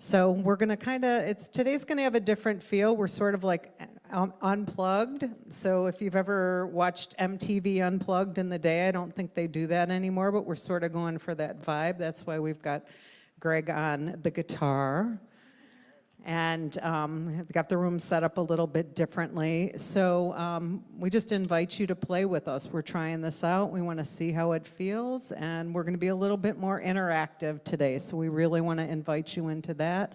So we're going to today's going to have a different feel. We're sort of like unplugged. So if you've ever watched MTV Unplugged in the day, I don't think they do that anymore, but we're sort of going for that vibe. That's why we've got Greg on the guitar. And got the room set up a little bit differently. So we just invite you to play with us. We're trying this out. We want to see how it feels. And we're going to be a little bit more interactive today. So we really want to invite you into that.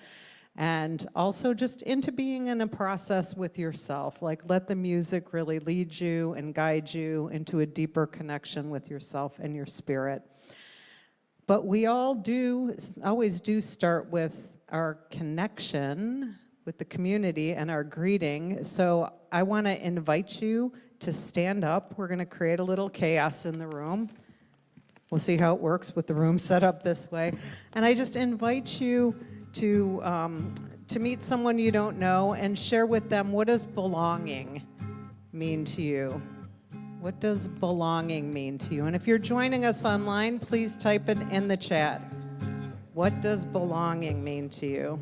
And also just into being in a process with yourself. Like, let the music really lead you and guide you into a deeper connection with yourself and your spirit. But we always do start with our connection with the community and our greeting. So I want to invite you to stand up. We're going to create a little chaos in the room. We'll see how it works with the room set up this way. And I just invite you to meet someone you don't know and share with them, what does belonging mean to you? What does belonging mean to you? And if you're joining us online, please type it in the chat. What does belonging mean to you?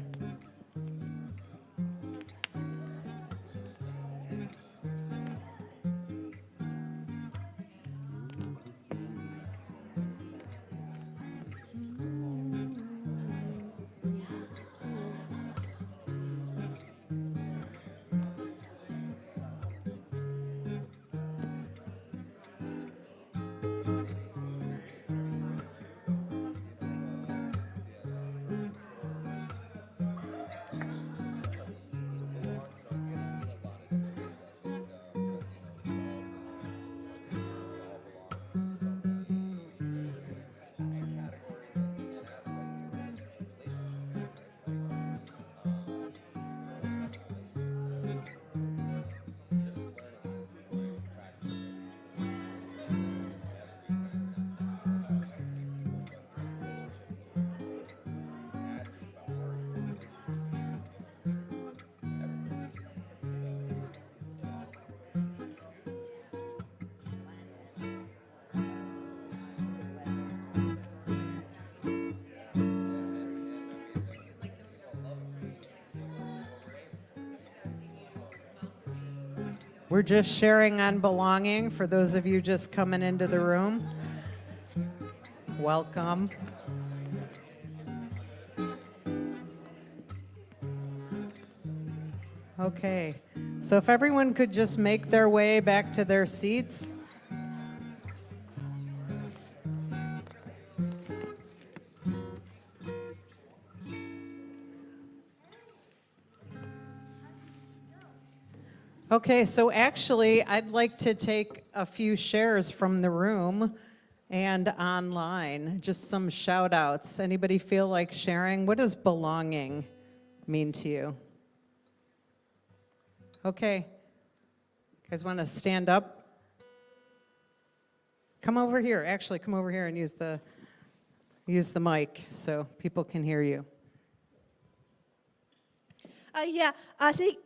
We're just sharing on belonging for those of you just coming into the room. Welcome. Okay, so if everyone could just make their way back to their seats. Okay, so actually, I'd like to take a few shares from the room and online, just some shout outs. Anybody feel like sharing? What does belonging mean to you? Okay, you guys want to stand up? Come over here, actually come over here and use the mic so people can hear you. Yeah, I think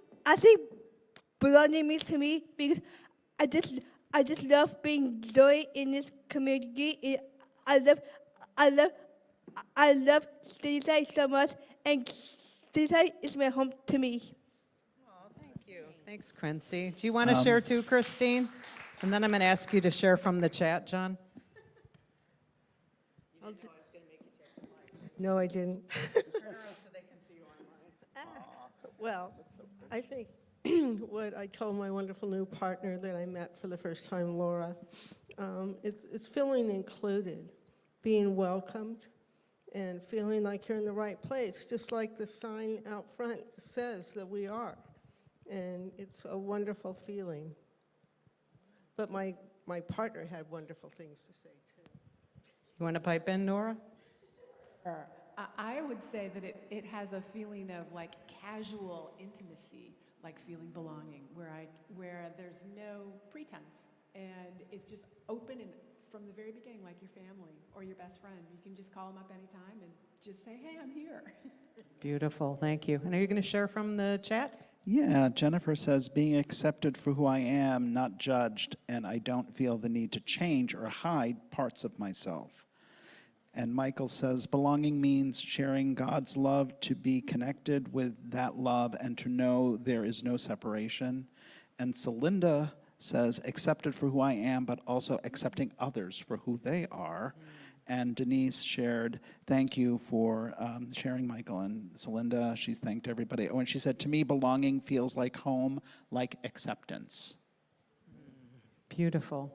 belonging means to me because I just love being joy in this community. I love Seaside so much, and Seaside is my home to me. Oh, thank you. Thanks, Quincy. Do you want to share too, Christine? And then I'm going to ask you to share from the chat, John. You didn't know I was going to make you take the mic. No, I didn't. Turn around so they can see you online. Well, I think what I told my wonderful new partner that I met for the first time, Laura, it's feeling included, being welcomed, and feeling like you're in the right place, just like the sign out front says that we are. And it's a wonderful feeling. But my partner had wonderful things to say, too. You want to pipe in, Nora? I would say that it has a feeling of like casual intimacy, like feeling belonging, where there's no pretense, and it's just open and from the very beginning, like your family or your best friend. You can just call them up anytime and just say, hey, I'm here. Beautiful, thank you. And are you going to share from the chat? Yeah, Jennifer says, being accepted for who I am, not judged, and I don't feel the need to change or hide parts of myself. And Michael says, belonging means sharing God's love, to be connected with that love and to know there is no separation. And Celinda says, accepted for who I am, but also accepting others for who they are. And Denise shared, thank you for sharing, Michael. And Celinda, she's thanked everybody. Oh, and she said, to me, belonging feels like home, like acceptance. Beautiful.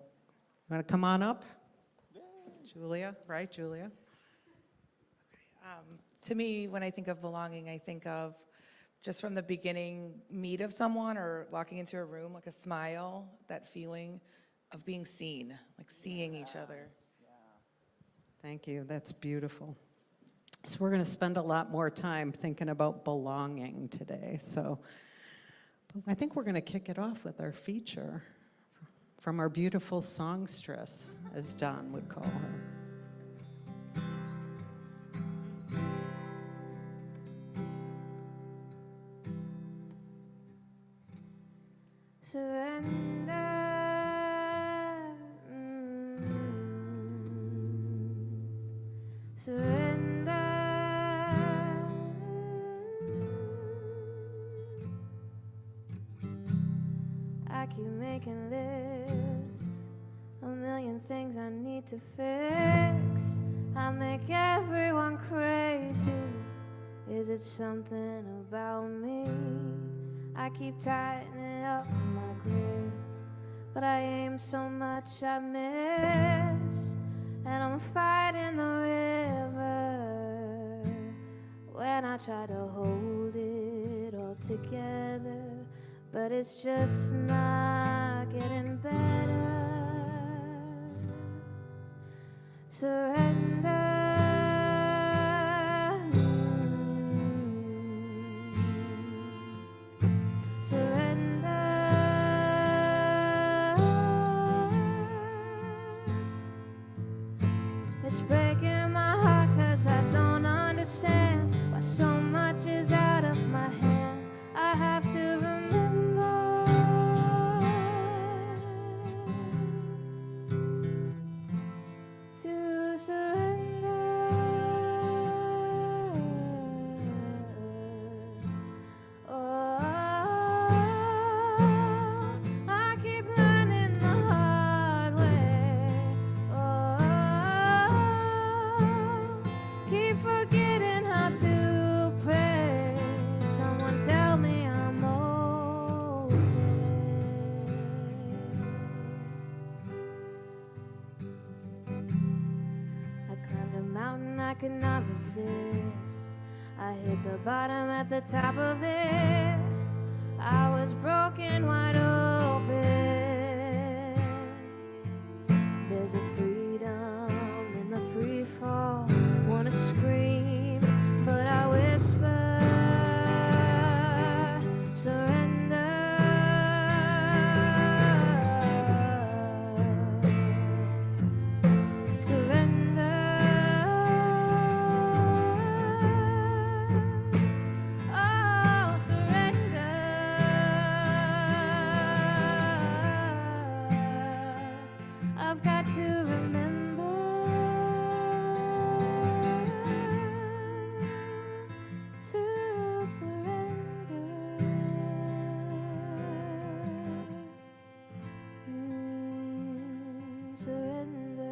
Want to come on up? Julia, right, Julia? To me, when I think of belonging, I think of just from the beginning meet of someone or walking into a room, like a smile, that feeling of being seen, like seeing each other. Thank you. That's beautiful. So we're going to spend a lot more time thinking about belonging today. So I think we're going to kick it off with our feature from our beautiful songstress, as Don would call her. Surrender, surrender. I keep making lists, a million things I need to fix. I make everyone crazy. Is it something about me? I keep tightening up my grip, but I aim so much I miss, and I'm fighting the river when I try to hold it all together, but it's just not getting better. Surrender. It's breaking my heart 'cause I don't understand why so much is out of my hands. I have to remember to surrender. Oh, I keep learning the hard way. Keep forgetting how to pray. Someone tell me I'm okay. I climbed a mountain I could not resist. I hit the bottom at the top of it. I was broken wide open. There's a freedom in the free fall. Wanna scream, but I whisper, surrender. Surrender. Oh, surrender. I've got to remember to surrender. Surrender.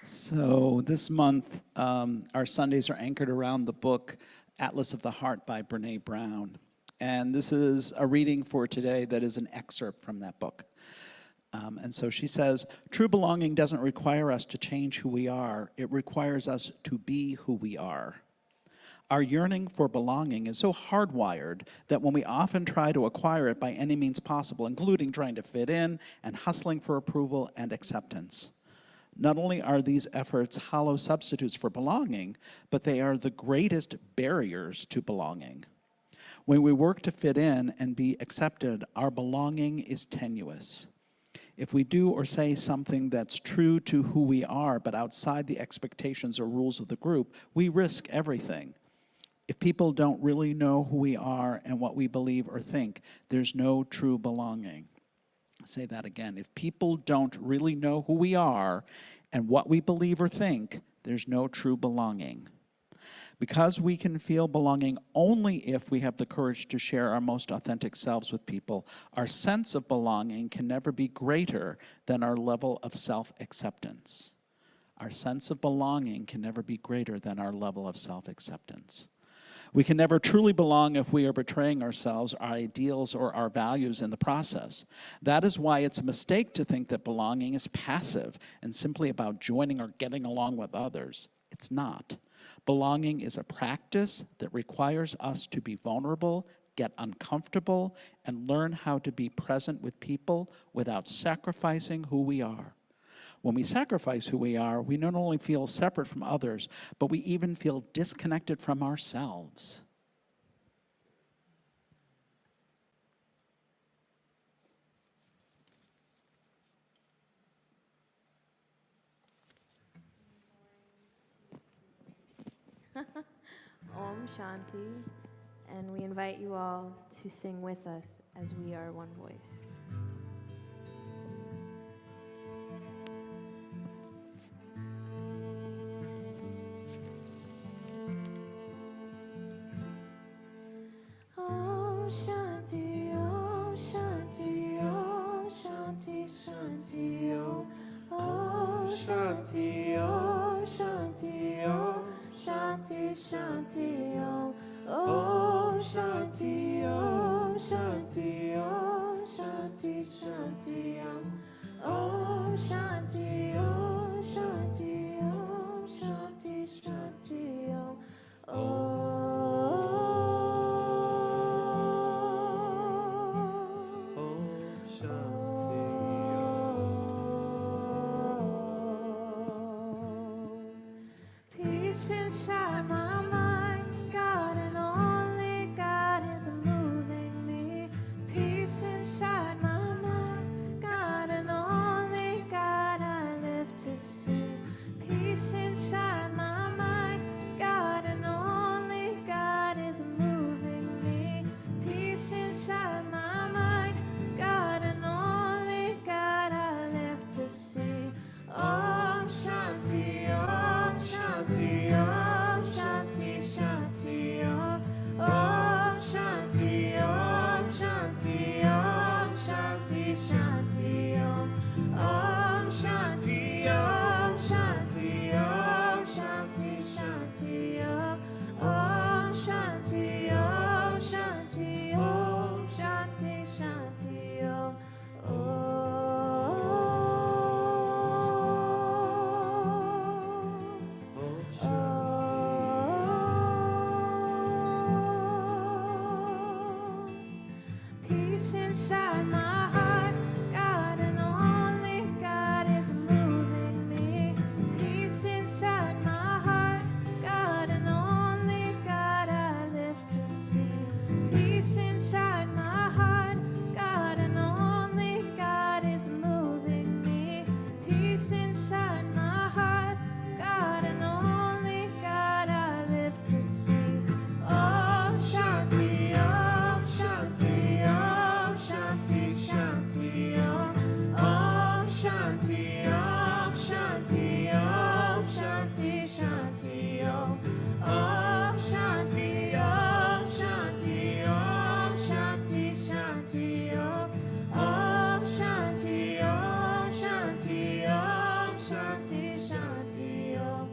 So this month, our Sundays are anchored around the book Atlas of the Heart by Brene Brown. And this is a reading for today that is an excerpt from that book. And so she says, true belonging doesn't require us to change who we are. It requires us to be who we are. Our yearning for belonging is so hardwired that when we often try to acquire it by any means possible, including trying to fit in and hustling for approval and acceptance, not only are these efforts hollow substitutes for belonging, but they are the greatest barriers to belonging. When we work to fit in and be accepted, our belonging is tenuous. If we do or say something that's true to who we are, but outside the expectations or rules of the group, we risk everything. If people don't really know who we are and what we believe or think, there's no true belonging. I'll say that again. If people don't really know who we are and what we believe or think, there's no true belonging. Because we can feel belonging only if we have the courage to share our most authentic selves with people, our sense of belonging can never be greater than our level of self-acceptance. Our sense of belonging can never be greater than our level of self-acceptance. We can never truly belong if we are betraying ourselves, our ideals, or our values in the process. That is why it's a mistake to think that belonging is passive and simply about joining or getting along with others. It's not. Belonging is a practice that requires us to be vulnerable, get uncomfortable, and learn how to be present with people without sacrificing who we are. When we sacrifice who we are, we not only feel separate from others, but we even feel disconnected from ourselves. Om Shanti, and we invite you all to sing with us as we are one voice. Om Shanti, Om Shanti, Om Shanti, Shanti, Om. Om Shanti, Om Shanti, Om Shanti, Shanti, Om. Om Shanti, Om Shanti, Om Shanti, Shanti, Om. Om Shanti, Om Shanti, Om Shanti, Shanti, Om. Peace inside my mind, God and only God is moving me. Peace inside my mind, God and only God I live to see. Peace inside my mind, God and only God is moving me. Peace inside my mind, God and only God I live to see. Om Shanti, Om Shanti, Om Shanti, Shanti, Om. Om Shanti, Om Shanti, Om Shanti, Shanti, Om. Om Shanti, Om Shanti, Om Shanti, Shanti, Om. Om Shanti, Om Shanti, Om Shanti, Shanti, Om. Peace inside my heart, God and only God is moving me. Peace inside my heart, God and only God I live to see. Peace inside my heart, God and only God is moving me. Peace inside my heart, God and only God I live to see. Om Shanti, Om Shanti, Om Shanti, Shanti, Om. Om Shanti, Om Shanti, Om Shanti, Shanti, Om. Om Shanti, Om Shanti, Om Shanti, Shanti, Om. Om Shanti, Om Shanti, Om Shanti, Shanti, Om.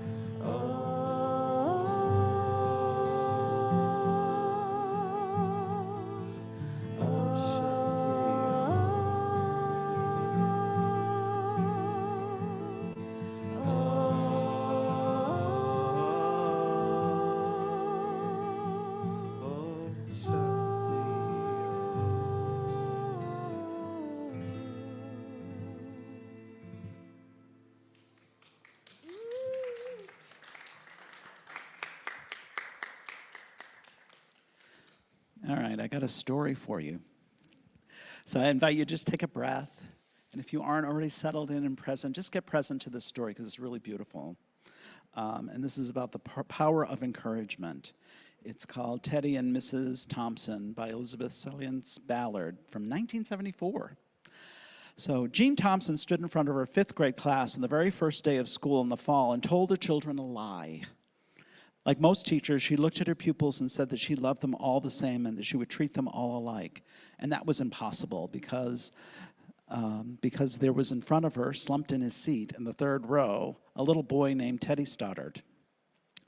All right, I got a story for you. So I invite you to just take a breath And if you aren't already settled in and present, just get present to this story because it's really beautiful. And this is about the power of encouragement. It's called Teddy and Mrs. Thompson by Elizabeth Salience Ballard from 1974. So Jean Thompson stood in front of her 5th grade class on the very first day of school in the fall and told the children a lie. Like most teachers, she looked at her pupils and said that she loved them all the same and that she would treat them all alike. And that was impossible because there was in front of her, slumped in his seat in the 3rd row, a little boy named Teddy Stoddard.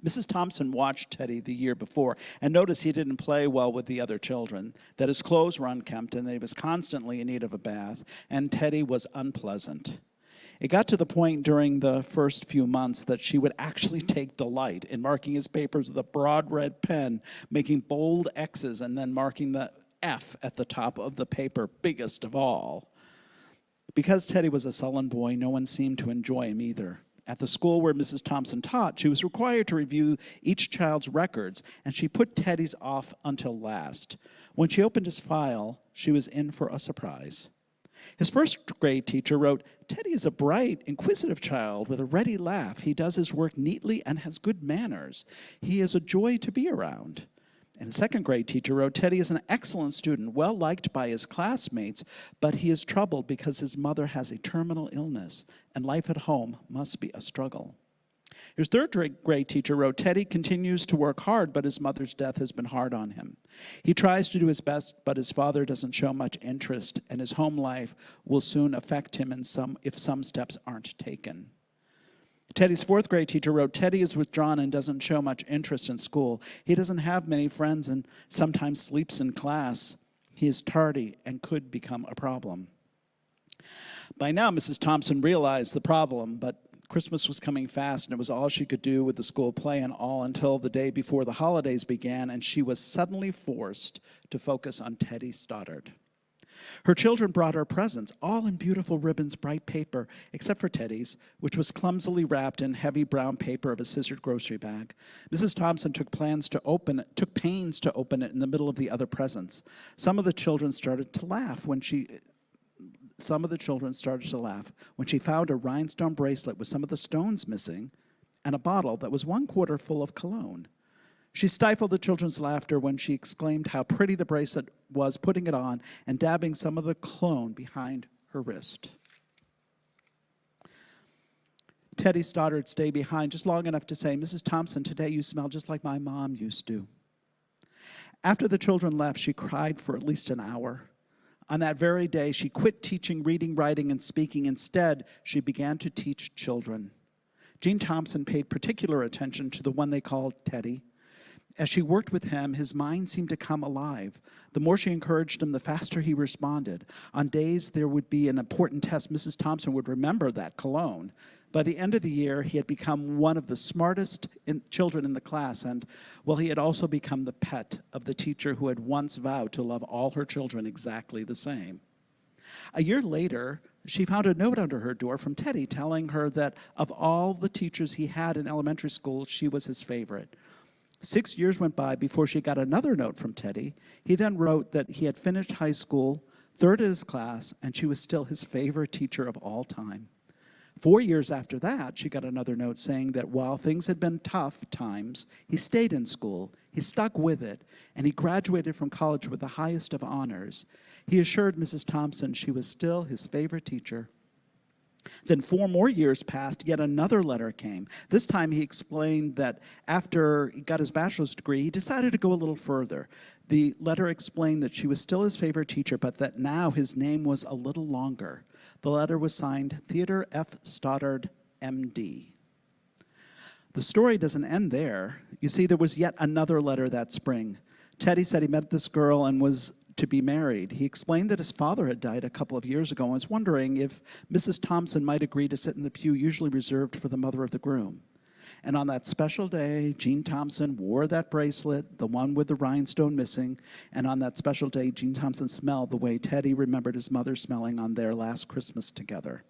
Mrs. Thompson watched Teddy the year before and noticed he didn't play well with the other children, that his clothes were unkempt and that he was constantly in need of a bath, and Teddy was unpleasant. It got to the point during the first few months that she would actually take delight in marking his papers with a broad red pen, making bold X's, and then marking the F at the top of the paper, biggest of all. Because Teddy was a sullen boy, no one seemed to enjoy him either. At the school where Mrs. Thompson taught, she was required to review each child's records, and she put Teddy's off until last. When she opened his file, she was in for a surprise. His 1st grade teacher wrote, "Teddy is a bright, inquisitive child with a ready laugh. He does his work neatly and has good manners. He is a joy to be around." And a 2nd grade teacher wrote, "Teddy is an excellent student, well liked by his classmates, but he is troubled because his mother has a terminal illness, and life at home must be a struggle." His 3rd grade teacher wrote, "Teddy continues to work hard, but his mother's death has been hard on him. He tries to do his best, but his father doesn't show much interest, and his home life will soon affect him if some steps aren't taken." Teddy's 4th grade teacher wrote, "Teddy is withdrawn and doesn't show much interest in school. He doesn't have many friends and sometimes sleeps in class. He is tardy and could become a problem." By now, Mrs. Thompson realized the problem, but Christmas was coming fast, and it was all she could do with the school play and all until the day before the holidays began, and she was suddenly forced to focus on Teddy Stoddard. Her children brought her presents, all in beautiful ribbons, bright paper, except for Teddy's, which was clumsily wrapped in heavy brown paper of a scissored grocery bag. Mrs. Thompson took pains to open it in the middle of the other presents. Some of the children started to laugh when she found a rhinestone bracelet with some of the stones missing and a bottle that was 1/4 full of cologne. She stifled the children's laughter when she exclaimed how pretty the bracelet was, putting it on and dabbing some of the cologne behind her wrist. Teddy Stoddard stayed behind just long enough to say, "Mrs. Thompson, today you smell just like my mom used to." After the children left, she cried for at least an hour. On that very day, she quit teaching reading, writing, and speaking. Instead, she began to teach children. Jean Thompson paid particular attention to the one they called Teddy. As she worked with him, his mind seemed to come alive. The more she encouraged him, the faster he responded. On days there would be an important test, Mrs. Thompson would remember that cologne. By the end of the year, he had become one of the smartest children in the class, and, well, he had also become the pet of the teacher who had once vowed to love all her children exactly the same. A year later, she found a note under her door from Teddy telling her that of all the teachers he had in elementary school, she was his favorite. 6 years went by before she got another note from Teddy. He then wrote that he had finished high school, 3rd in his class, and she was still his favorite teacher of all time. 4 years after that, she got another note saying that while things had been tough times, he stayed in school, he stuck with it, and he graduated from college with the highest of honors. He assured Mrs. Thompson she was still his favorite teacher. Then 4 more years passed, yet another letter came. This time he explained that after he got his bachelor's degree, he decided to go a little further. The letter explained that she was still his favorite teacher, but that now his name was a little longer. The letter was signed Theodore F. Stoddard, M.D. The story doesn't end there. You see, there was yet another letter that spring. Teddy said he met this girl and was to be married. He explained that his father had died a couple of years ago and was wondering if Mrs. Thompson might agree to sit in the pew usually reserved for the mother of the groom. And on that special day, Jean Thompson wore that bracelet, the one with the rhinestone missing, and on that special day, Jean Thompson smelled the way Teddy remembered his mother smelling on their last Christmas together.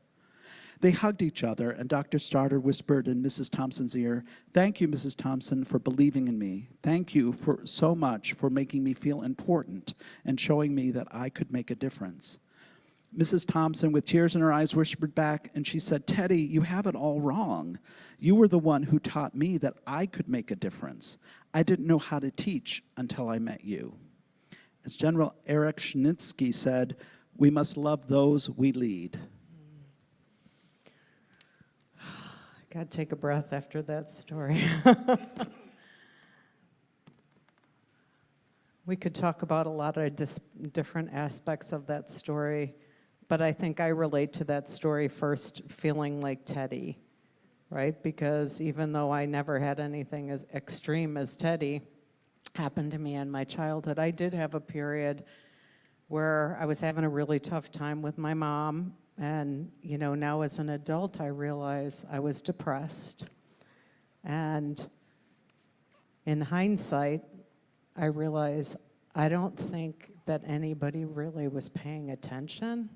They hugged each other, and Dr. Stoddard whispered in Mrs. Thompson's ear, "Thank you, Mrs. Thompson, for believing in me. Thank you for so much for making me feel important and showing me that I could make a difference." Mrs. Thompson, with tears in her eyes, whispered back, and she said, "Teddy, you have it all wrong. You were the one who taught me that I could make a difference. I didn't know how to teach until I met you." As General Erich Schnitsky said, "We must love those we lead." Got to take a breath after that story. We could talk about a lot of different aspects of that story, but I think I relate to that story first feeling like Teddy, right? Because even though I never had anything as extreme as Teddy happen to me in my childhood, I did have a period where I was having a really tough time with my mom. And, you know, now as an adult, I realize I was depressed. And in hindsight, I realize I don't think that anybody really was paying attention.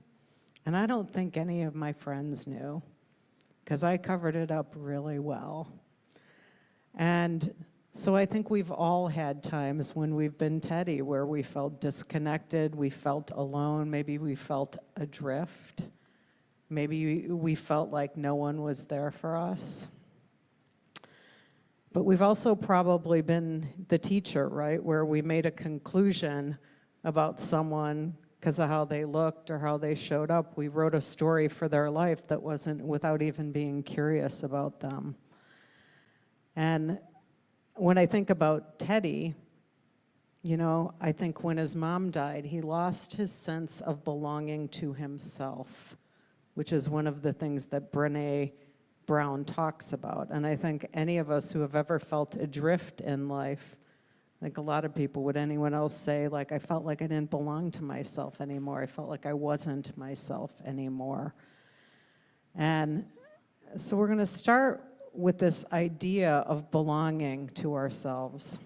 And I don't think any of my friends knew, because I covered it up really well. And so I think we've all had times when we've been Teddy, where we felt disconnected, we felt alone, maybe we felt adrift, maybe we felt like no one was there for us. But we've also probably been the teacher, right, where we made a conclusion about someone because of how they looked or how they showed up. We wrote a story for their life that wasn't without even being curious about them. And when I think about Teddy, you know, I think when his mom died, he lost his sense of belonging to himself, which is one of the things that Brené Brown talks about. And I think any of us who have ever felt adrift in life, I think a lot of people, would anyone else say, like, I felt like I didn't belong to myself anymore. I felt like I wasn't myself anymore. And so we're going to start with this idea of belonging to ourselves.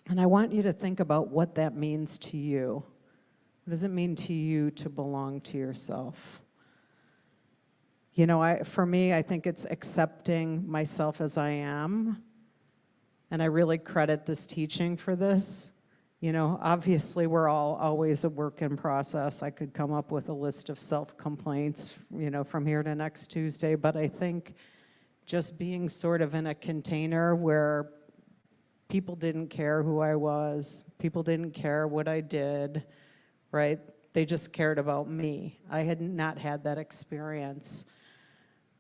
And I want you to think about what that means to you. What does it mean to you to belong to yourself? You know, for me, I think it's accepting myself as I am. And I really credit this teaching for this. You know, obviously, we're all always a work in process. I could come up with a list of self-complaints, you know, from here to next Tuesday. But I think just being sort of in a container where people didn't care who I was, people didn't care what I did, right? They just cared about me. I had not had that experience.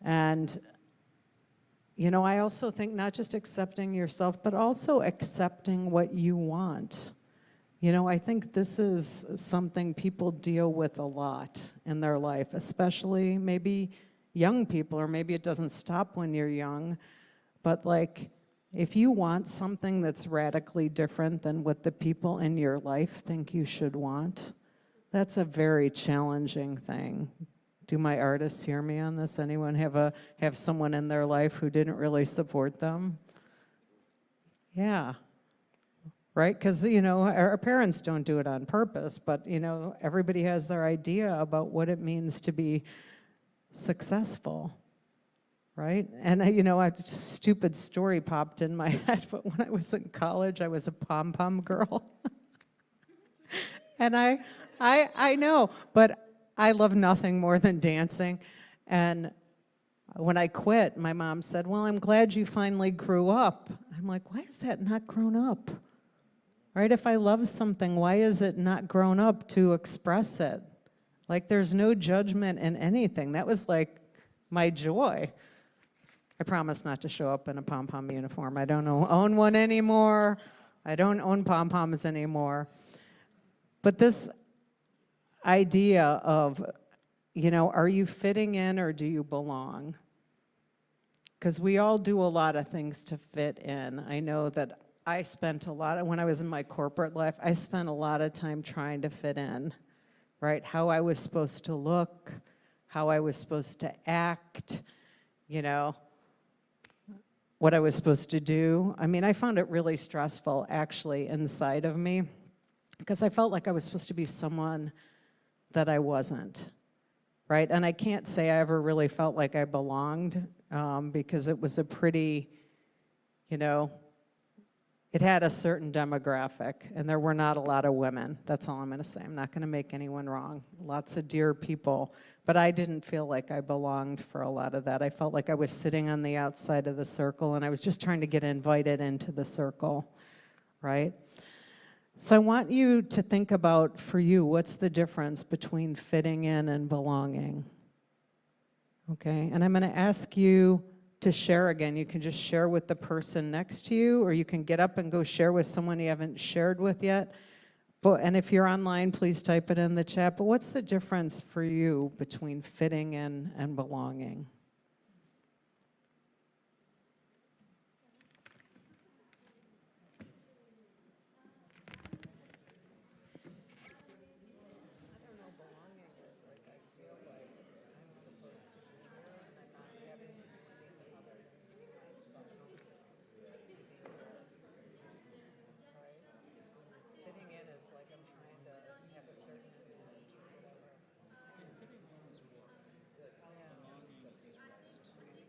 And, you know, I also think not just accepting yourself, but also accepting what you want. You know, I think this is something people deal with a lot in their life, especially maybe young people, or maybe it doesn't stop when you're young. But like, if you want something that's radically different than what the people in your life think you should want, that's a very challenging thing. Do my artists hear me on this? Anyone have someone in their life who didn't really support them? Yeah, right? Because, you know, our parents don't do it on purpose, but, you know, everybody has their idea about what it means to be successful, right? And, you know, a stupid story popped in my head, but when I was in college, I was a pom-pom girl. And I know, but I love nothing more than dancing. And when I quit, my mom said, "Well, I'm glad you finally grew up." I'm like, why is that not grown up? Right? If I love something, why is it not grown up to express it? Like, there's no judgment in anything. That was like my joy. I promise not to show up in a pom-pom uniform. I don't own one anymore. I don't own pom-poms anymore. But this idea of, you know, are you fitting in or do you belong? Because we all do a lot of things to fit in. I know that I spent when I was in my corporate life, I spent a lot of time trying to fit in, right? How I was supposed to look, how I was supposed to act, you know, what I was supposed to do. I mean, I found it really stressful, actually, inside of me, because I felt like I was supposed to be someone that I wasn't, right? And I can't say I ever really felt like I belonged, because it was a pretty, you know, it had a certain demographic, and there were not a lot of women. That's all I'm going to say. I'm not going to make anyone wrong. Lots of dear people, but I didn't feel like I belonged for a lot of that. I felt like I was sitting on the outside of the circle, and I was just trying to get invited into the circle, right? So I want you to think about, for you, what's the difference between fitting in and belonging? Okay, and I'm going to ask you to share again. You can just share with the person next to you, or you can get up and go share with someone you haven't shared with yet. And if you're online, please type it in the chat. But what's the difference for you between fitting in and belonging? Fitting in is like I'm trying to have a certain image or whatever.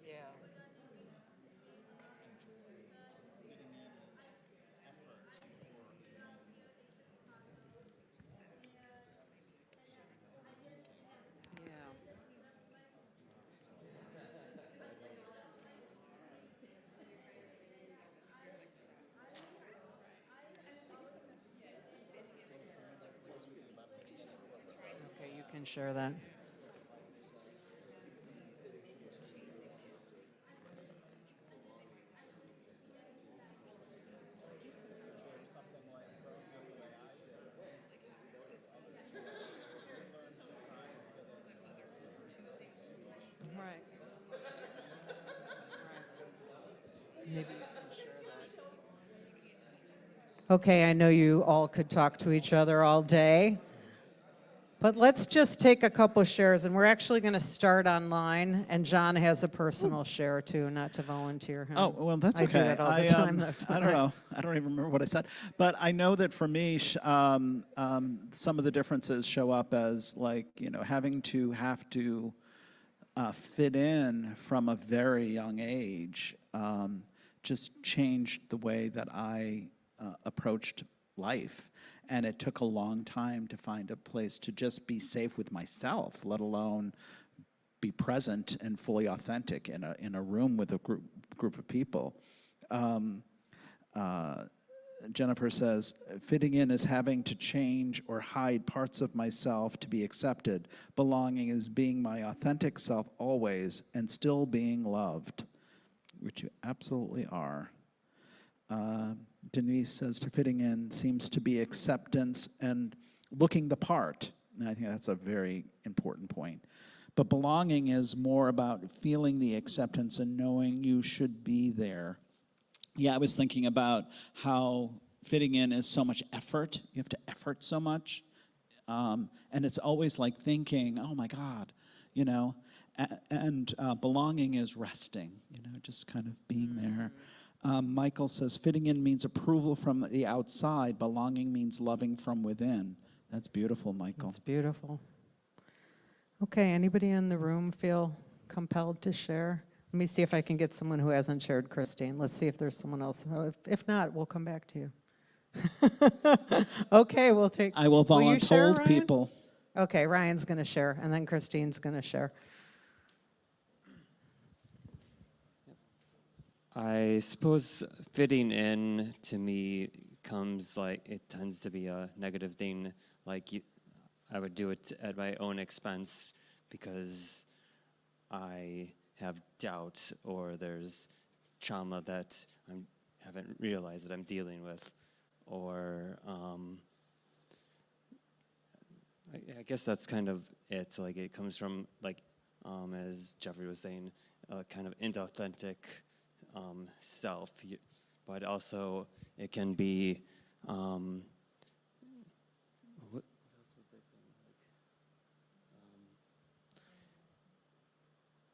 Yeah. Yeah. Okay, you can share that. Right. Maybe you can share that. Okay, I know you all could talk to each other all day, but let's just take a couple shares, and we're actually going to start online, and John has a personal share too, not to volunteer him. Oh, well, that's I okay. do that all the time, though, I don't know. I don't even remember what I said. But I know that for me, some of the differences show up as like, having to fit in from a very young age just changed the way that I approached life. And it took a long time to find a place to just be safe with myself, let alone be present and fully authentic in a room with a group of people. Jennifer says, fitting in is having to change or hide parts of myself to be accepted. Belonging is being my authentic self always and still being loved, which you absolutely are. Denise says to fitting in seems to be acceptance and looking the part. And I think that's a very important point. But belonging is more about feeling the acceptance and knowing you should be there. Yeah, I was thinking about how fitting in is so much effort. You have to effort so much. And it's always like thinking, oh my God, and belonging is resting, just kind of being there. Michael says, fitting in means approval from the outside. Belonging means loving from within. That's beautiful, Michael. It's beautiful. Okay, anybody in the room feel compelled to share? Let me see if I can get someone who hasn't shared, Christine. Let's see if there's someone else. If not, we'll come back to you. Okay, we'll take. I will you share, volunteer Ryan? people. Okay, Ryan's going to share, and then Christine's going to share. I suppose fitting in to me comes like it tends to be a negative thing. Like I would do it at my own expense because I have doubt or there's trauma that I haven't realized that I'm dealing with, or I guess that's kind of it. Like it comes from like as Jeffrey was saying, kind of inauthentic self, but also it can be. What else was I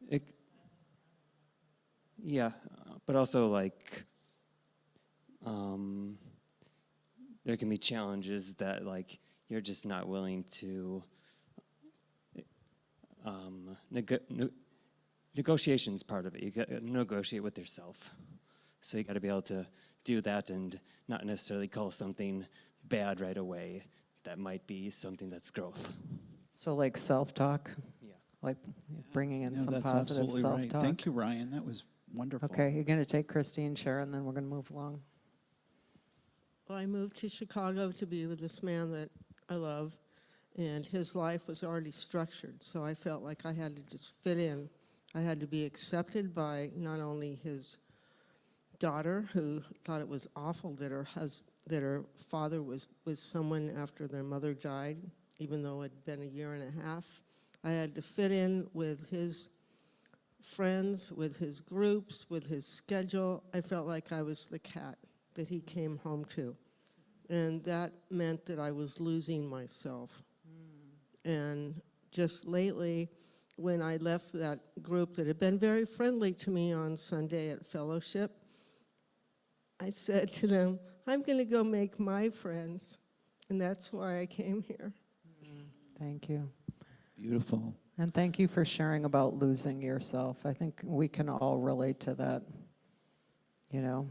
saying? Yeah, but also like there can be challenges that like you're just not willing to negotiation's part of it. You got to negotiate with yourself. So you got to be able to do that and not necessarily call something bad right away. That might be something that's growth. So like self-talk, Yeah. like bringing in No, some that's positive absolutely right. self-talk. Thank you, Ryan. That was wonderful. Okay, you're going to take Christine, Sharon, then we're going to move along. Well, I moved to Chicago to be with this man that I love, and his life was already structured, so I felt like I had to just fit in. I had to be accepted by not only his daughter, who thought it was awful that her father was with someone after their mother died, even though it had been a year and a half. I had to fit in with his friends, with his groups, with his schedule. I felt like I was the cat that he came home to. And that meant that I was losing myself. And just lately, when I left that group that had been very friendly to me on Sunday at fellowship, I said to them, I'm going to go make my friends. And that's why I came here. Thank you. Beautiful. And thank you for sharing about losing yourself. I think we can all relate to that, you know.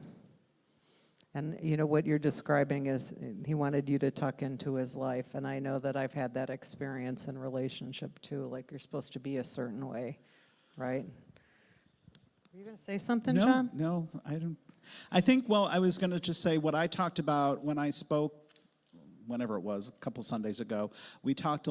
And, you know, what you're describing is he wanted you to tuck into his life. And I know that I've had that experience in relationship, too. Like, you're supposed to be a certain way, right? Were you going to say something, No, John? no, I don't. I think, well, I was going to just say what I talked about when I spoke, whenever it was, a couple Sundays ago. We talked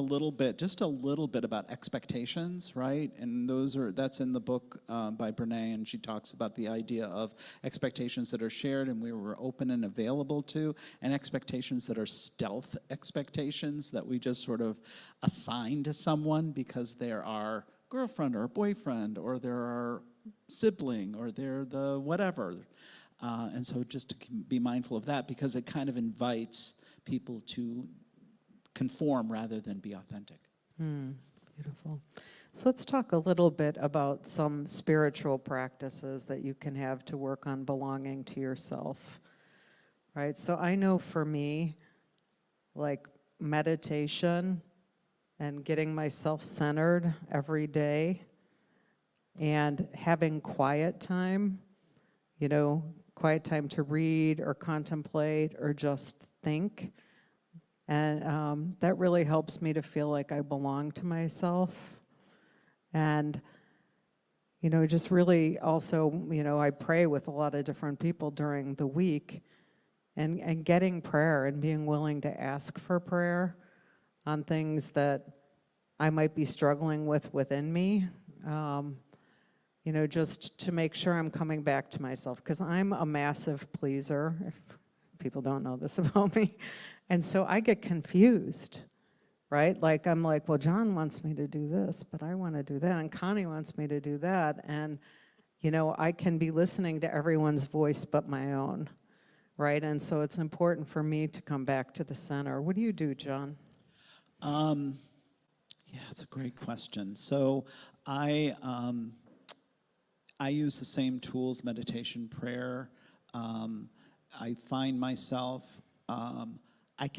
just a little bit about expectations, right? And that's in the book by Brene, and she talks about the idea of expectations that are shared and we were open and available to, and expectations that are stealth expectations that we just sort of assign to someone because they're our girlfriend or boyfriend, or they're our sibling, or they're the whatever. And so just to be mindful of that, because it kind of invites people to conform rather than be authentic. Beautiful. So let's talk a little bit about some spiritual practices that you can have to work on belonging to yourself, right? So I know for me, like meditation and getting myself centered every day and having quiet time, you know, quiet time to read or contemplate or just think. And that really helps me to feel like I belong to myself. And, you know, just really also, you know, I pray with a lot of different people during the week, and getting prayer and being willing to ask for prayer on things that I might be struggling with within me. You know, just to make sure I'm coming back to myself, because I'm a massive pleaser, if people don't know this about me. And so I get confused, right? Like, I'm like, well, John wants me to do this, but I want to do that, and Connie wants me to do that. And, you know, I can be listening to everyone's voice but my own, right? And so it's important for me to come back to the center. What do you do, John? Yeah, it's a great question. So I use the same tools, meditation, prayer. I find myself, I've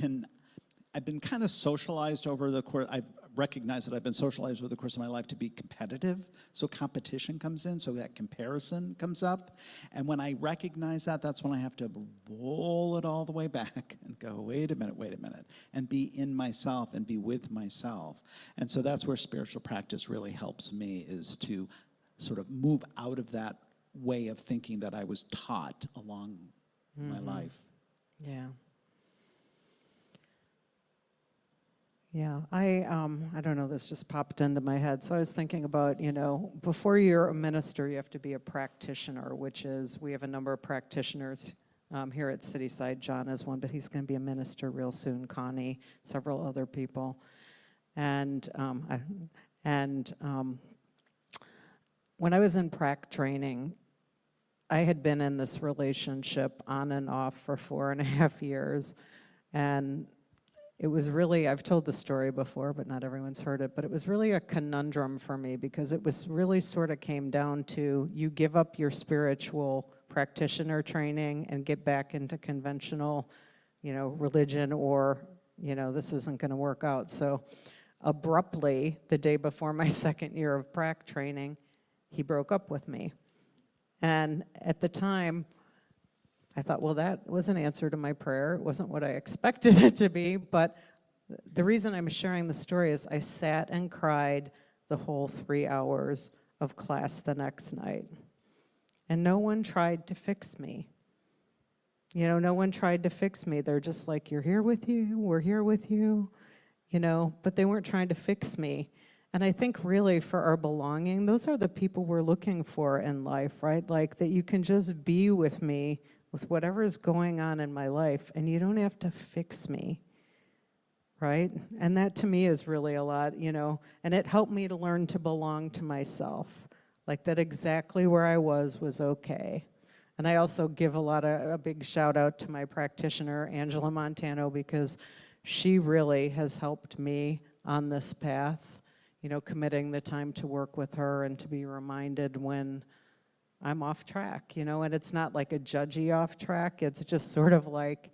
been kind of socialized over the course, I've recognized that I've been socialized over the course of my life to be competitive. So competition comes in, so that comparison comes up. And when I recognize that, that's when I have to roll it all the way back and go, wait a minute, and be in myself and be with myself. And so that's where spiritual practice really helps me, is to sort of move out of that way of thinking that I was taught along my life. Yeah. Yeah, I don't know, this just popped into my head. So I was thinking about, you know, before you're a minister, you have to be a practitioner, which is, we have a number of practitioners here at Cityside. John is one, but he's going to be a minister real soon. Connie, several other people. And when I was in prac training, I had been in this relationship on and off for 4.5 years. And it was really, I've told the story before, but not everyone's heard it, but it was really a conundrum for me, because it was really sort of came down to, you give up your spiritual practitioner training and get back into conventional, you know, religion, or, you know, this isn't going to work out. So abruptly, the day before my second year of prac training, he broke up with me. And at the time, I thought, well, that was an answer to my prayer. It wasn't what I expected it to be, but the reason I'm sharing the story is I sat and cried the whole 3 hours of class the next night. And no one tried to fix me. You know, no one tried to fix me. They're just like, you're here with you, we're here with you, you know, but they weren't trying to fix me. And I think really for our belonging, those are the people we're looking for in life, right? Like that you can just be with me with whatever is going on in my life, and you don't have to fix me. Right? And that to me is really a lot, you know, and it helped me to learn to belong to myself. Like that exactly where I was okay. And I also give a big shout out to my practitioner, Angela Montano, because she really has helped me on this path, you know, committing the time to work with her and to be reminded when I'm off track, you know, and it's not like a judgy off track, it's just sort of like,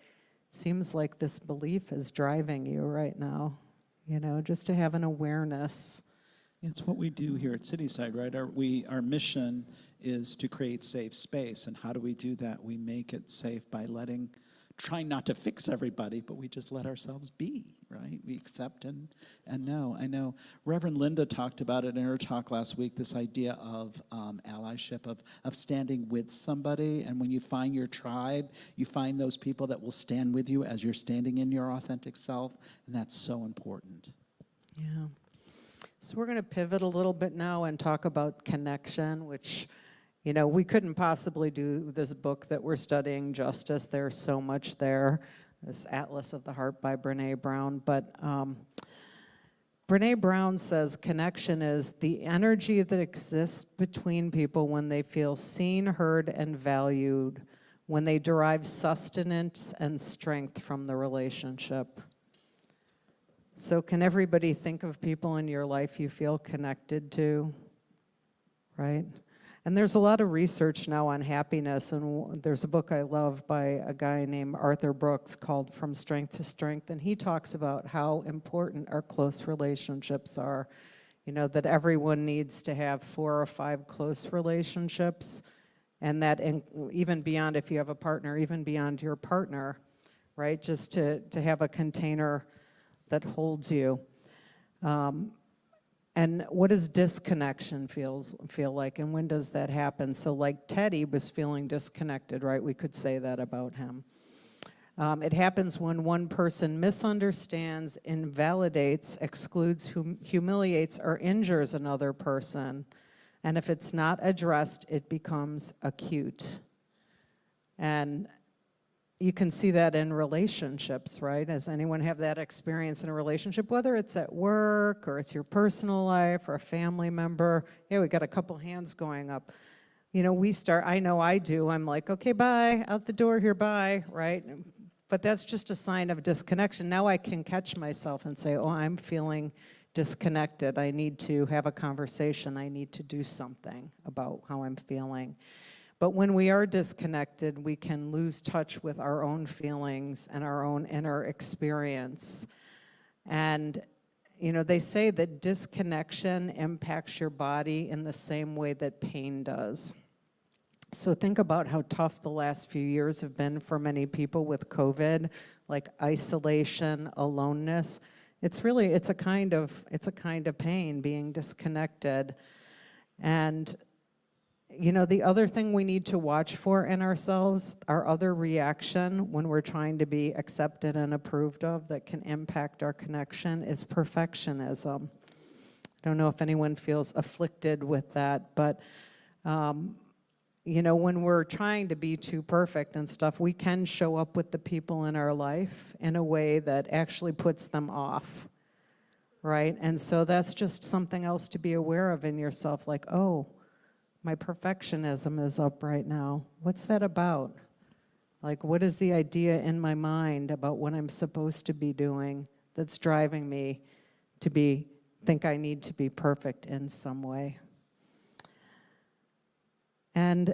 seems like this belief is driving you right now, you know, just to have an awareness. It's what we do here at Cityside, right? Our mission is to create safe space. And how do we do that? We make it safe by trying not to fix everybody, but we just let ourselves be, right? We accept and know. I know Reverend Linda talked about it in her talk last week, this idea of allyship, of standing with somebody. And when you find your tribe, you find those people that will stand with you as you're standing in your authentic self. And that's so important. Yeah. So we're going to pivot a little bit now and talk about connection, which, you know, we couldn't possibly do this book that we're studying justice. There's so much there, this Atlas of the Heart by Brene Brown. But Brene Brown says connection is the energy that exists between people when they feel seen, heard, and valued, when they derive sustenance and strength from the relationship. So can everybody think of people in your life you feel connected to, right? And there's a lot of research now on happiness, and there's a book I love by a guy named Arthur Brooks called From Strength to Strength, and he talks about how important our close relationships are. You know, that everyone needs to have 4 or 5 close relationships, and that even beyond, if you have a partner, even beyond your partner, right? Just to have a container that holds you. And what does disconnection feel like, and when does that happen? So like Teddy was feeling disconnected, right? We could say that about him. It happens when one person misunderstands, invalidates, excludes, humiliates, or injures another person. And if it's not addressed, it becomes acute. And you can see that in relationships, right? Does anyone have that experience in a relationship, whether it's at work or it's your personal life or a family member? Yeah, we got a couple hands going up. You know, I know I do. I'm like, okay, bye, out the door here, bye, right? But that's just a sign of disconnection. Now I can catch myself and say, oh, I'm feeling disconnected. I need to have a conversation. I need to do something about how I'm feeling. But when we are disconnected, we can lose touch with our own feelings and our own inner experience. And, you know, they say that disconnection impacts your body in the same way that pain does. So think about how tough the last few years have been for many people with COVID, like isolation, aloneness. It's a kind of pain, being disconnected. And you know, the other thing we need to watch for in ourselves, our other reaction when we're trying to be accepted and approved of that can impact our connection, is perfectionism. I don't know if anyone feels afflicted with that, but you know, when we're trying to be too perfect and stuff, we can show up with the people in our life in a way that actually puts them off, right? And so that's just something else to be aware of in yourself, like, oh, my perfectionism is up right now. What's that about? Like, what is the idea in my mind about what I'm supposed to be doing that's driving me to think I need to be perfect in some way? And,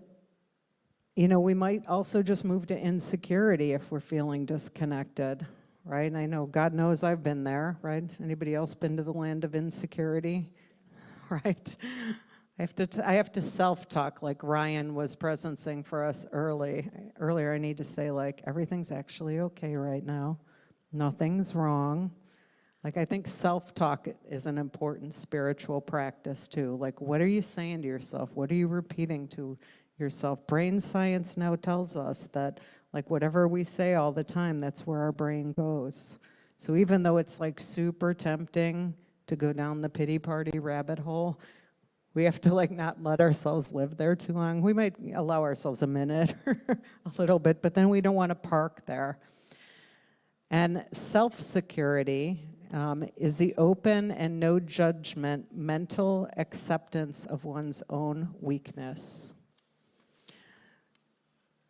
you know, we might also just move to insecurity if we're feeling disconnected, right? And I know, God knows I've been there, right? Anybody else been to the land of insecurity? Right? I have to self-talk like Ryan was presencing for us earlier. I need to say like, everything's actually okay right now. Nothing's wrong. Like, I think self-talk is an important spiritual practice too. Like, what are you saying to yourself? What are you repeating to yourself? Brain science now tells us that like whatever we say all the time, that's where our brain goes. So even though it's like super tempting to go down the pity party rabbit hole, we have to like not let ourselves live there too long. We might allow ourselves a minute or a little bit, but then we don't want to park there. And self-security is the open and no judgment mental acceptance of one's own weakness.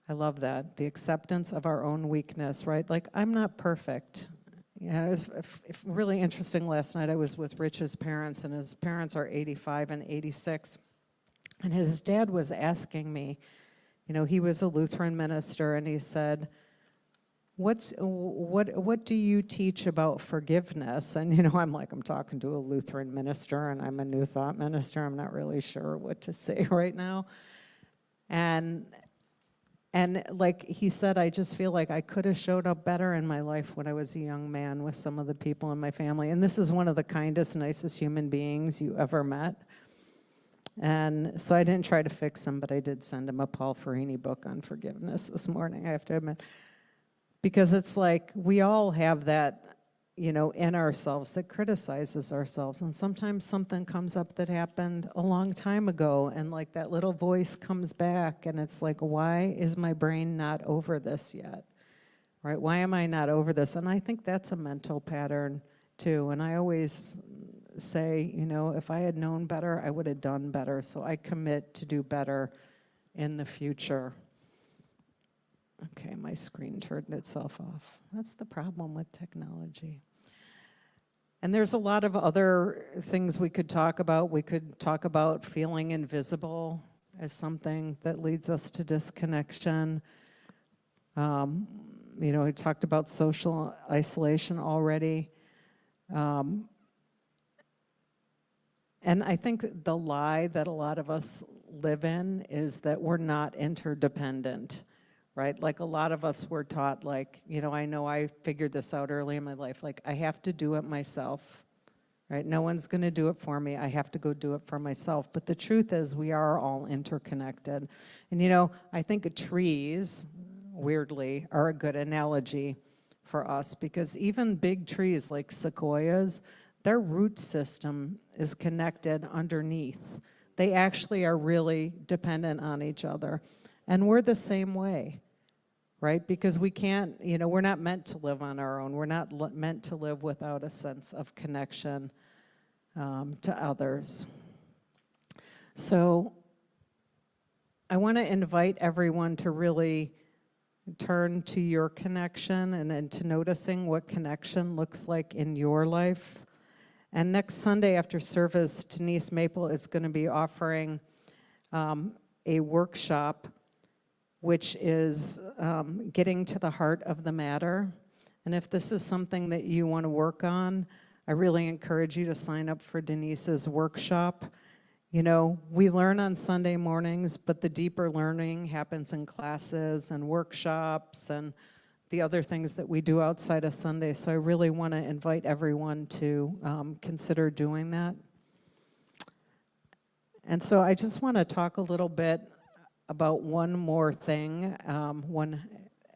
I love that, the acceptance of our own weakness, right? Like, I'm not perfect. Yeah, it was really interesting last night. I was with Rich's parents, and his parents are 85 and 86. And his dad was asking me, you know, he was a Lutheran minister, and he said, what do you teach about forgiveness? And, you know, I'm talking to a Lutheran minister, and I'm a New Thought minister. I'm not really sure what to say right now. And like he said, I just feel like I could have showed up better in my life when I was a young man with some of the people in my family. And this is one of the kindest, nicest human beings you ever met. And so I didn't try to fix him, but I did send him a Paul Ferrini book on forgiveness this morning, I have to admit. Because it's like we all have that, you know, in ourselves that criticizes ourselves. And sometimes something comes up that happened a long time ago, and like that little voice comes back, and it's like, why is my brain not over this yet? Right? Why am I not over this? And I think that's a mental pattern too. And I always say, you know, if I had known better, I would have done better. So I commit to do better in the future. Okay, my screen turned itself off. That's the problem with technology. And there's a lot of other things we could talk about. We could talk about feeling invisible as something that leads us to disconnection. You know, we talked about social isolation already. And I think the lie that a lot of us live in is that we're not interdependent. Right? Like a lot of us were taught, like, you know I figured this out early in my life, like I have to do it myself, right? No one's going to do it for me. I have to go do it for myself. But the truth is we are all interconnected. And you know, I think trees, weirdly, are a good analogy for us because even big trees like sequoias, their root system is connected underneath. They actually are really dependent on each other. And we're the same way. Right? Because we can't, you know, we're not meant to live on our own. We're not meant to live without a sense of connection to others. So I want to invite everyone to really turn to your connection and to noticing what connection looks like in your life. And next Sunday after service, Denise Maple is going to be offering a workshop which is getting to the heart of the matter. And if this is something that you want to work on, I really encourage you to sign up for Denise's workshop. You know, we learn on Sunday mornings, but the deeper learning happens in classes and workshops and the other things that we do outside of Sunday. So I really want to invite everyone to consider doing that. And so I just want to talk a little bit about one more thing.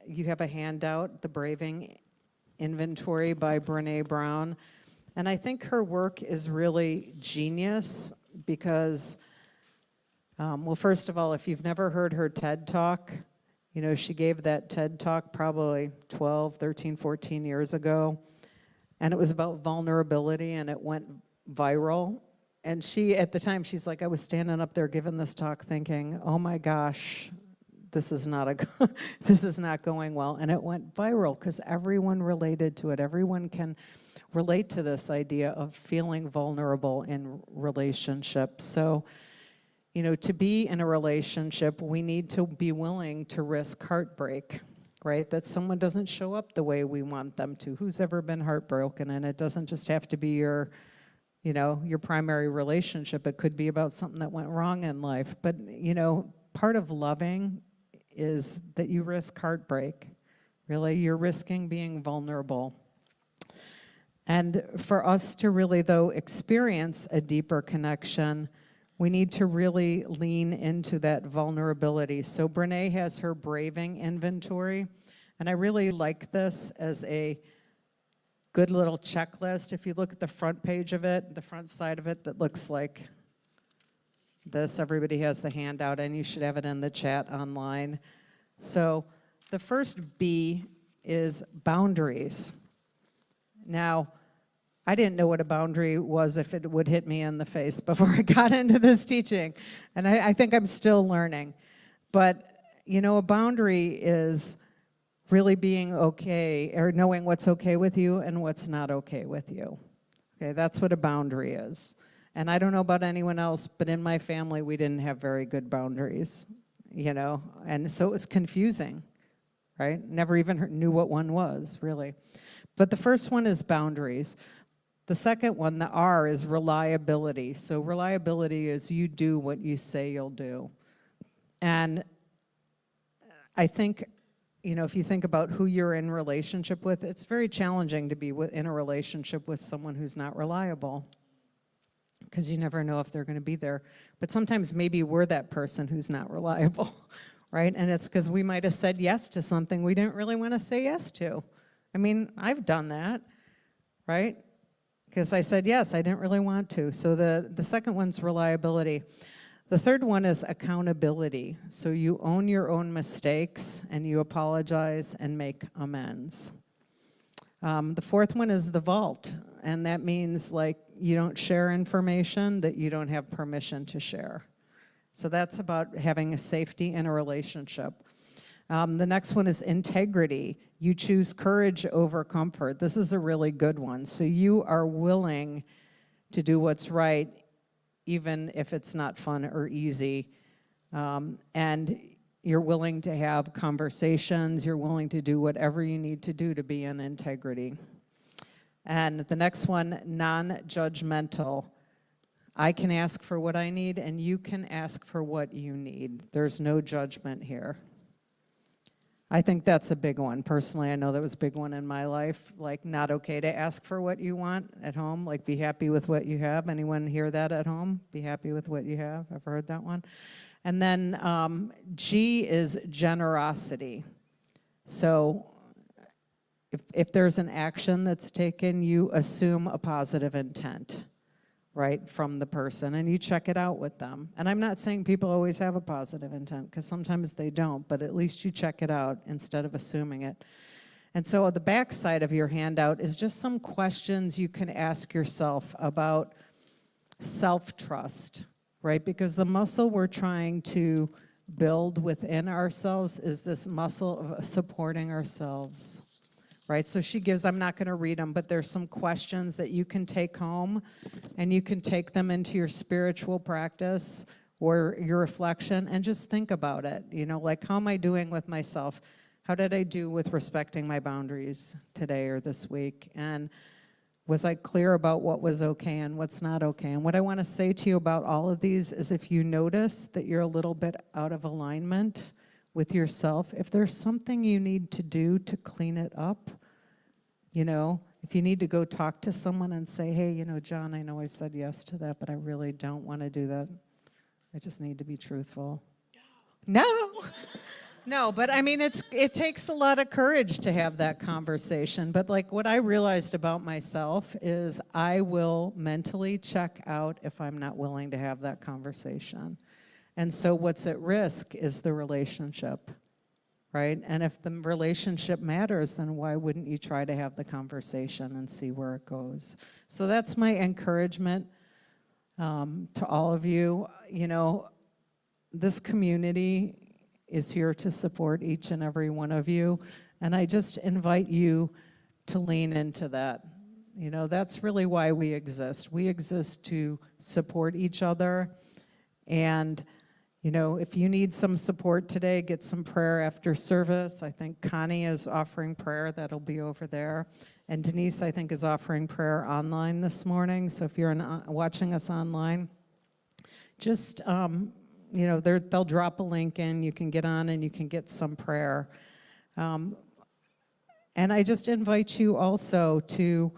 You have a handout, The Braving Inventory by Brene Brown. And I think her work is really genius because, well, first of all, if you've never heard her TED Talk, you know, she gave that TED Talk probably 12, 13, 14 years ago. And it was about vulnerability, and it went viral. And she, at the time, she's like, I was standing up there giving this talk thinking, oh my gosh, this is not going well. And it went viral because everyone related to it. Everyone can relate to this idea of feeling vulnerable in relationships. So, you know, to be in a relationship, we need to be willing to risk heartbreak, right? That someone doesn't show up the way we want them to. Who's ever been heartbroken? And it doesn't just have to be your your primary relationship. It could be about something that went wrong in life. But, part of loving is that you risk heartbreak. Really, you're risking being vulnerable. And for us to really, though, experience a deeper connection, we need to really lean into that vulnerability. So Brene has her braving inventory, and I really like this as a good little checklist. If you look at the front page of it, the front side of it, that looks like this. Everybody has the handout, and you should have it in the chat online. So the first B is boundaries. Now, I didn't know what a boundary was if it would hit me in the face before I got into this teaching, and I think I'm still learning. But, a boundary is really being okay, or knowing what's okay with you and what's not okay with you. Okay, that's what a boundary is. And I don't know about anyone else, but in my family, we didn't have very good boundaries, and so it was confusing, right? Never even knew what one was, really. But the first one is boundaries. The second one, the R, is reliability. So reliability is you do what you say you'll do. And I think, if you think about who you're in relationship with, it's very challenging to be in a relationship with someone who's not reliable, because you never know if they're going to be there. But sometimes maybe we're that person who's not reliable, right? And it's because we might have said yes to something we didn't really want to say yes to. I mean, I've done that, right? Because I said yes, I didn't really want to. So the second one's reliability. The third one is accountability. So you own your own mistakes, and you apologize and make amends. The fourth one is the vault, and that means you don't share information that you don't have permission to share. So that's about having a safety in a relationship. The next one is integrity. You choose courage over comfort. This is a really good one. So you are willing to do what's right, even if it's not fun or easy. And you're willing to have conversations. You're willing to do whatever you need to do to be in integrity. And the next one, non-judgmental. I can ask for what I need, and you can ask for what you need. There's no judgment here. I think that's a big one. Personally, I know that was a big one in my life. Not okay to ask for what you want at home. Be happy with what you have. Anyone hear that at home? Be happy with what you have. Ever heard that one? And then G is generosity. So if there's an action that's taken, you assume a positive intent, right, from the person, and you check it out with them. And I'm not saying people always have a positive intent, because sometimes they don't, but at least you check it out instead of assuming it. And so the back side of your handout is just some questions you can ask yourself about self-trust, right? Because the muscle we're trying to build within ourselves is this muscle of supporting ourselves. Right, so she gives, I'm not going to read them, but there's some questions that you can take home, and you can take them into your spiritual practice or your reflection and just think about it. How am I doing with myself? How did I do with respecting my boundaries today or this week? And was I clear about what was okay and what's not okay? And what I want to say to you about all of these is, if you notice that you're a little bit out of alignment with yourself, if there's something you need to do to clean it up, if you need to go talk to someone and say, hey, John, I know I said yes to that, but I really don't want to do that. I just need to be truthful. No, but I mean, it takes a lot of courage to have that conversation. But what I realized about myself is I will mentally check out if I'm not willing to have that conversation. And so what's at risk is the relationship, right? And if the relationship matters, then why wouldn't you try to have the conversation and see where it goes? So that's my encouragement to all of you. This community is here to support each and every one of you, and I just invite you to lean into that. That's really why we exist. We exist to support each other. And if you need some support today, get some prayer after service. I think Connie is offering prayer. That'll be over there. And Denise, I think, is offering prayer online this morning. So if you're watching us online, just, they'll drop a link in. You can get on and you can get some prayer. And I just invite you also to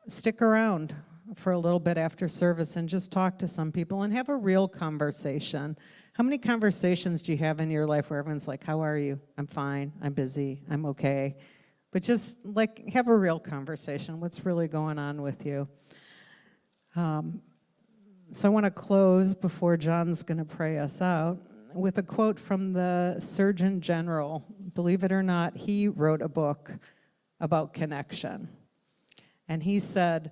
stick around for a little bit after service and just talk to some people and have a real conversation. How many conversations do you have in your life where everyone's like, how are you? I'm fine, I'm busy, I'm okay. But just like have a real conversation. What's really going on with you? So I want to close before John's going to pray us out with a quote from the Surgeon General. Believe it or not, he wrote a book about connection. And he said,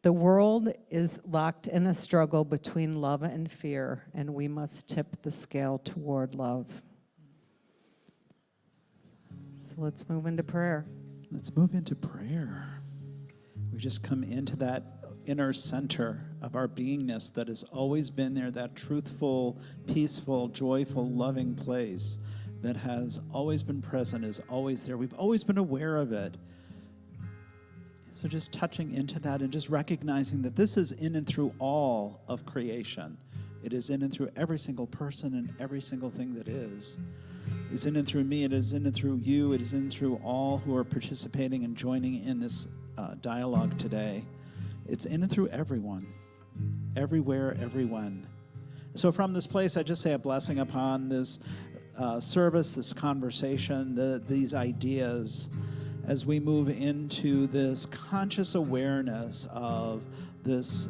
"The world is locked in a struggle between love and fear, and we must tip the scale toward love." So let's move into prayer. Let's move into prayer. We just come into that inner center of our beingness that has always been there, that truthful, peaceful, joyful, loving place that has always been present, is always there. We've always been aware of it. So just touching into that and just recognizing that this is in and through all of creation. It is in and through every single person and every single thing that is. It's in and through me. It is in and through you. It is in and through all who are participating and joining in this dialogue today. It's in and through everyone, everywhere, everyone. So from this place, I just say a blessing upon this service, this conversation, these ideas, as we move into this conscious awareness of this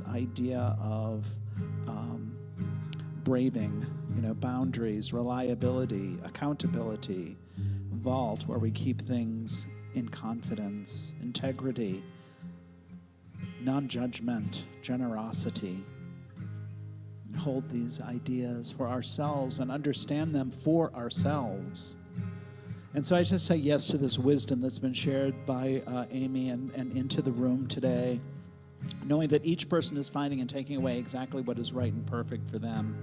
idea of braving, boundaries, reliability, accountability, vault, where we keep things in confidence, integrity, non-judgment, generosity, and hold these ideas for ourselves and understand them for ourselves. And so I just say yes to this wisdom that's been shared by Aimee and into the room today, knowing that each person is finding and taking away exactly what is right and perfect for them.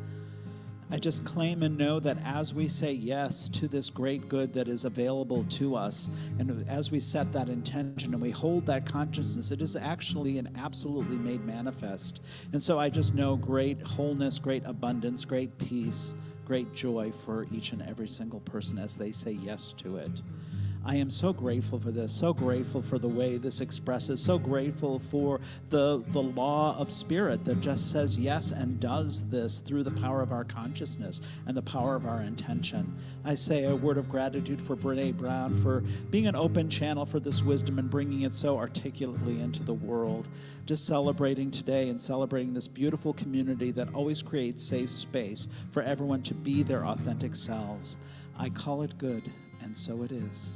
I just claim and know that as we say yes to this great good that is available to us, and as we set that intention and we hold that consciousness, it is actually and absolutely made manifest. And so I just know great wholeness, great abundance, great peace, great joy for each and every single person as they say yes to it. I am so grateful for this, so grateful for the way this expresses, so grateful for the law of spirit that just says yes and does this through the power of our consciousness and the power of our intention. I say a word of gratitude for Brene Brown for being an open channel for this wisdom and bringing it so articulately into the world. Just celebrating today and celebrating this beautiful community that always creates safe space for everyone to be their authentic selves. I call it good, and so it is.